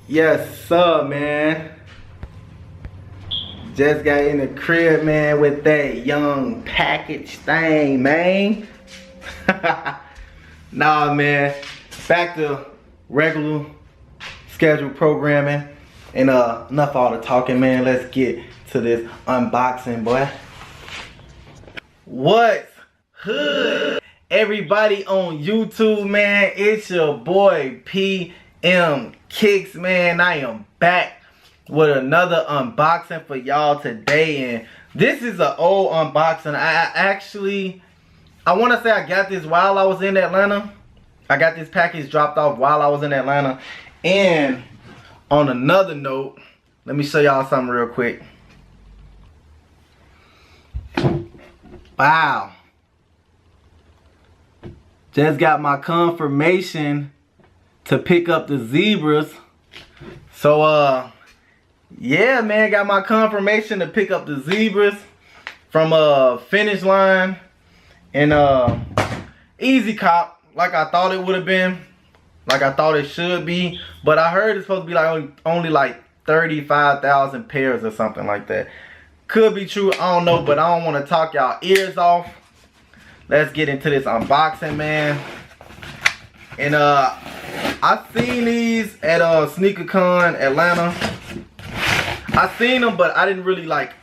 Yes, sir, man. Just got in the crib, man, with that young package thing, man. Nah, man. Back to regular scheduled programming. And enough all the talking, man. Let's get to this unboxing, boy. What's hood? Everybody on YouTube, man. It's your boy PM Kicks, man. I am back with another unboxing for y'all today, and this is an old unboxing. I want to say I got this while I was in Atlanta. I got this package dropped off while I was in Atlanta. And on another note, let me show y'all something real quick. Wow. Just got my confirmation to pick up the zebras. So yeah, man, got my confirmation to pick up the zebras from Finish Line. And easy cop, like I thought it would have been, like I thought it should be. But I heard it's supposed to be like only like 35,000 pairs or something like that. Could be true, I don't know, but I don't want to talk y'all ears off. Let's get into this unboxing, man. And I seen these at SneakerCon Atlanta. I seen them, but I didn't really like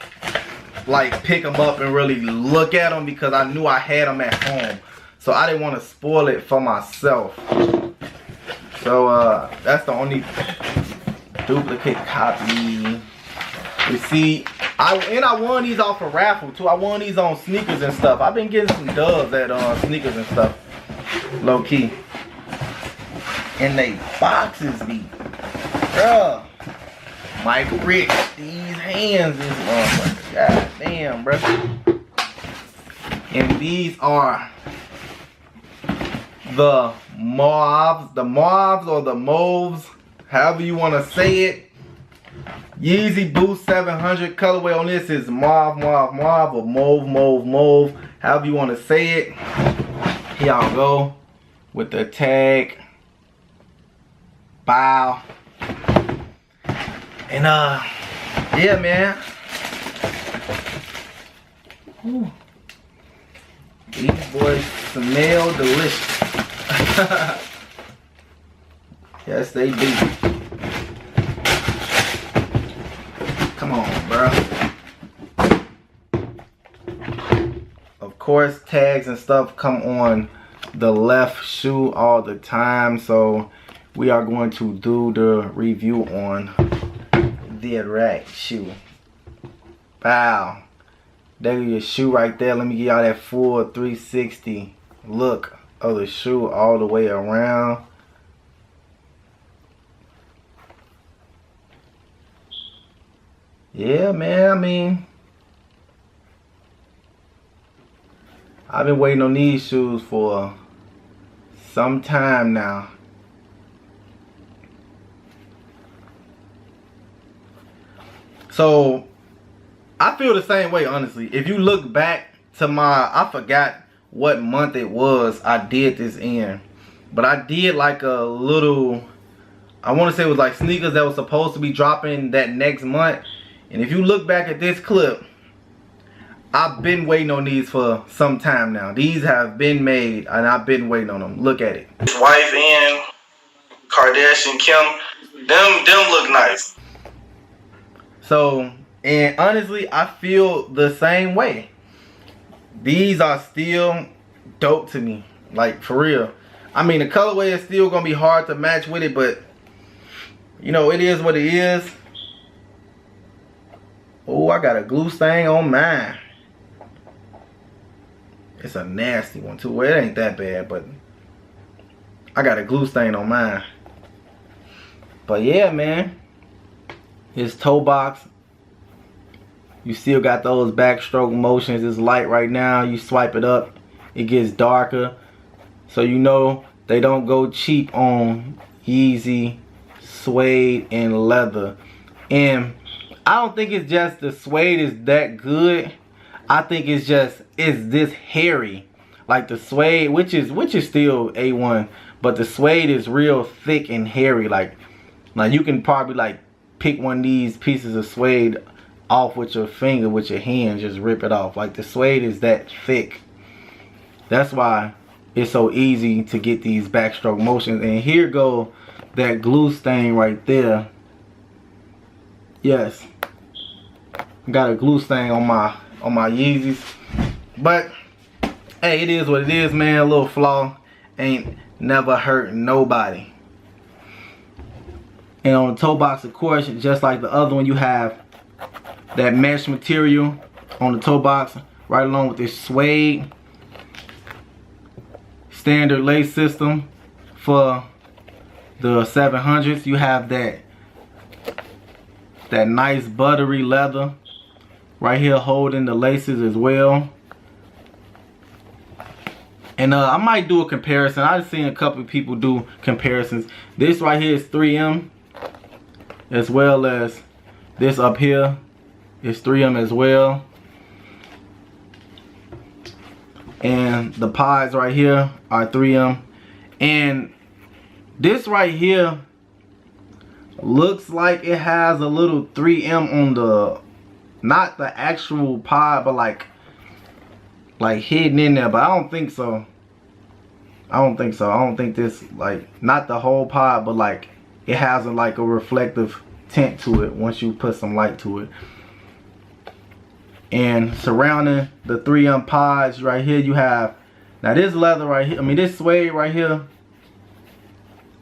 pick them up and really look at them because I knew I had them at home. So I didn't want to spoil it for myself. So that's the only duplicate copy. You see, I won these off a raffle too. I won these on sneakers and stuff. I've been getting some dubs at sneakers and stuff, low key. And they boxes be, bruh. Mike Rich, these hands is motherfucker. God damn, bruh. And these are the Mauves or the Mauves, however you want to say it. Yeezy Boost 700 colorway on this is Mauve or Mauve, however you want to say it. Here y'all go with the tag. Bow. And yeah, man. Ooh. These boys smell delicious. Yes, they do. Come on, bro. Of course, tags and stuff come on the left shoe all the time, so we are going to do the review on the right shoe. Wow. There's your shoe right there. Let me give y'all that full 360 look of the shoe all the way around. Yeah, man, I mean, I've been waiting on these shoes for some time now. So I feel the same way, honestly. If you look back to I forgot what month it was I did this in, but I did like a little, I want to say it was like sneakers that was supposed to be dropping that next month. And if you look back at this clip, I've been waiting on these for some time now. These have been made and I've been waiting on them. Look at it. His wife and Kardashian Kim, them look nice. So, and honestly, I feel the same way. These are still dope to me, like for real. I mean, the colorway is still gonna be hard to match with it, but you know, it is what it is. Oh, I got a glue stain on mine. It's a nasty one too. Well, it ain't that bad, but I got a glue stain on mine. But yeah, man. His toe box, you still got those backstroke motions. It's light right now. You swipe it up, it gets darker. So you know they don't go cheap on Yeezy, suede, and leather. And I don't think it's just the suede is that good. I think it's this hairy. Like the suede, which is still A1, but the suede is real thick and hairy. Like Like you can probably like pick one of these pieces of suede off with your finger, with your hand, just rip it off. Like the suede is that thick. That's why it's so easy to get these backstroke motions. And here go that glue stain right there. Yes, got a glue stain on my Yeezys, but hey, it is what it is, man. A little flaw ain't never hurt nobody. And on the toe box, of course, just like the other one, you have that mesh material on the toe box, right along with this suede standard lace system for the 700s. You have that nice buttery leather right here holding the laces as well. And I might do a comparison. I've seen a couple of people do comparisons. This right here is 3M, as well as this up here is 3M as well. And the pods right here are 3M. And this right here looks like it has a little 3M on the, not the actual pod, but like hidden in there. But I don't think so. I don't think so. I don't think this, like, not the whole pod, but like it has like a reflective tint to it once you put some light to it. And surrounding the 3M pods right here, you have, now this leather right here, I mean this suede right here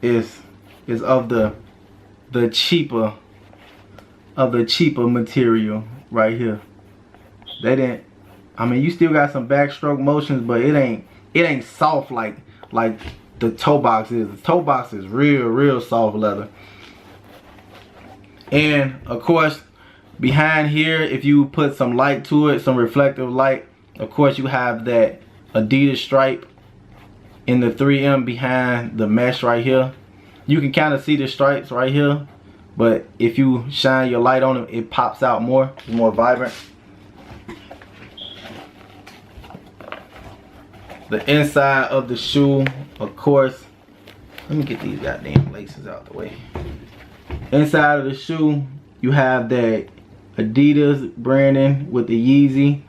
is of the cheaper material right here. They didn't, I mean, you still got some backstroke motions, but it ain't soft like the toe box is. The toe box is real soft leather. And of course, behind here, if you put some light to it, some reflective light, of course you have that Adidas stripe in the 3M behind the mesh right here. You can kind of see the stripes right here, but if you shine your light on it, it pops out more. It's more vibrant. The inside of the shoe, of course, let me get these goddamn laces out the way. Inside of the shoe, you have that Adidas branding with the Yeezy.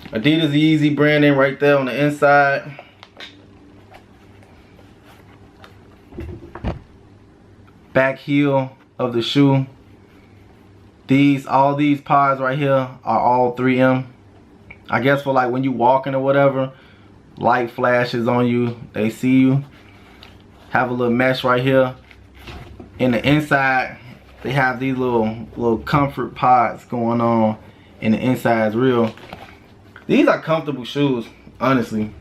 Adidas Yeezy branding right there on the inside. Back heel of the shoe. All these pods right here are all 3M. I guess for like when you walking or whatever, light flashes on you, they see you. Have a little mesh right here. In the inside, they have these little comfort pods going on in the inside. It's real. These are comfortable shoes, honestly.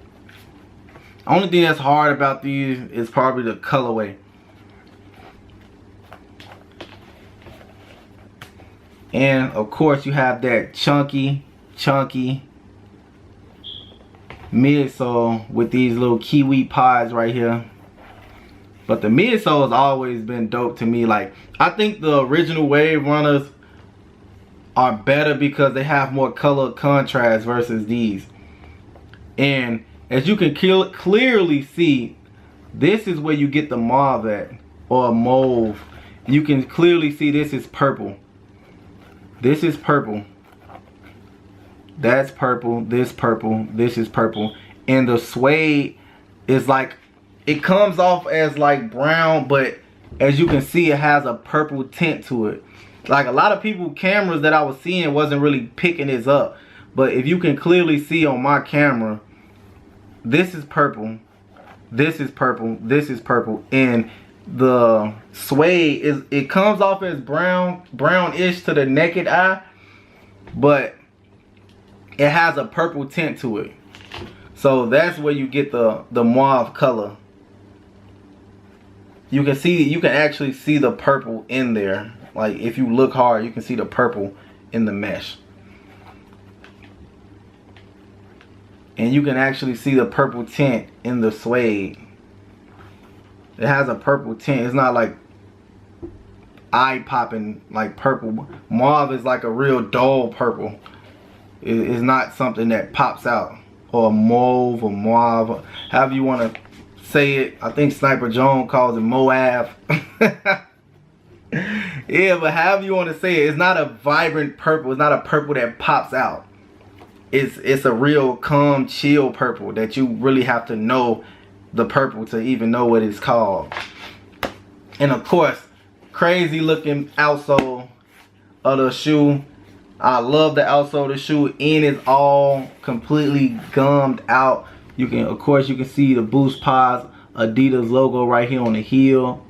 Only thing that's hard about these is probably the colorway. And of course you have that chunky midsole with these little kiwi pods right here. But the midsole has always been dope to me. Like, I think the original Wave Runners are better because they have more color contrast versus these. And as you can clearly see, this is where you get the mauve at, or mauve. You can clearly see this is purple. This is purple. That's purple. This purple. This is purple. And the suede is like, it comes off as like brown, but as you can see, it has a purple tint to it. Like a lot of people cameras that I was seeing wasn't really picking this up. But if you can clearly see on my camera, this is purple. This is purple. This is purple. And the suede it comes off as brownish to the naked eye, but it has a purple tint to it. So that's where you get the mauve color. You can actually see the purple in there. Like if you look hard, you can see the purple in the mesh. And you can actually see the purple tint in the suede. It has a purple tint. It's not like eye-popping like purple. Mauve is like a real dull purple. It's not something that pops out. Or mauve or mauve, however you want to say it. I think Sniper Jones calls it Mauve. Yeah, but however you want to say it, it's not a vibrant purple. It's not a purple that pops out. It's a real calm, chill purple that you really have to know the purple to even know what it's called. And of course, crazy looking outsole of the shoe. I love the outsole of the shoe, and it's all completely gummed out. You can, of course, you can see the Boost Pods Adidas logo right here on the heel.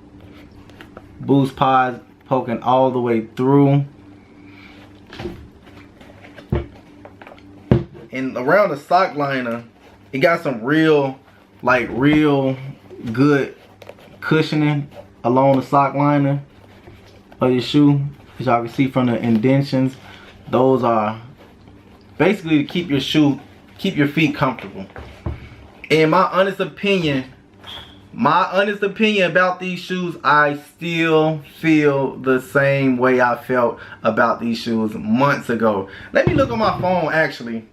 Boost Pods poking all the way through. And around the sock liner, it got some real good cushioning along the sock liner of your shoe. As y'all can see from the indentions, those are basically to keep your feet comfortable. In my honest opinion about these shoes, I still feel the same way I felt about these shoes months ago. Let me look on my phone actually.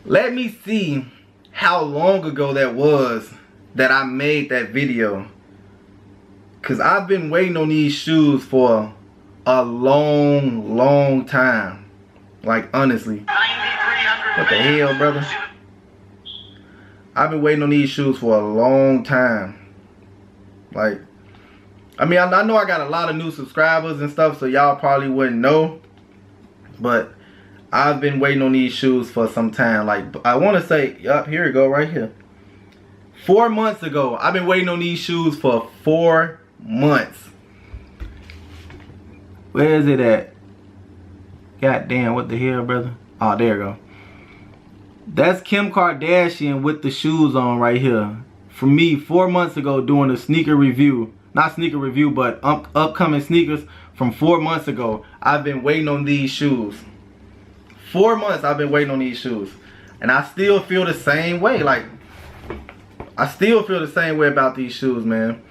Let me see how long ago that was that I made that video. Cause I've been waiting on these shoes for a long time. Like honestly. What the hell, brother? I've been waiting on these shoes for a long time. Like, I mean, I know I got a lot of new subscribers and stuff, so y'all probably wouldn't know. But I've been waiting on these shoes for some time. Like, I want to say, yup, here we go, right here. 4 months ago, I've been waiting on these shoes for 4 months. Where is it at? God damn, what the hell, brother? Oh, there we go. That's Kim Kardashian with the shoes on right here. For me, 4 months ago, doing a sneaker review. Not sneaker review, but upcoming sneakers from 4 months ago. I've been waiting on these shoes. 4 months I've been waiting on these shoes. And I still feel the same way. Like, I still feel the same way about these shoes, man.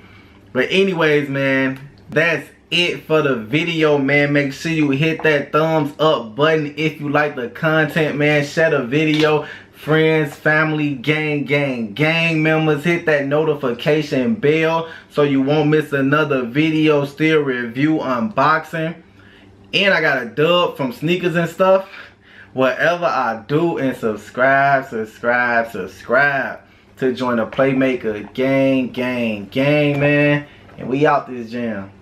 But anyways, man, that's it for the video, man. Make sure you hit that thumbs up button if you like the content, man. Share the video. Friends, family, gang members, hit that notification bell so you won't miss another video, still review, unboxing. And I got a dub from Sneakers and Stuff. Whatever I do, and subscribe to join the Playmaker gang, man. And we out this jam.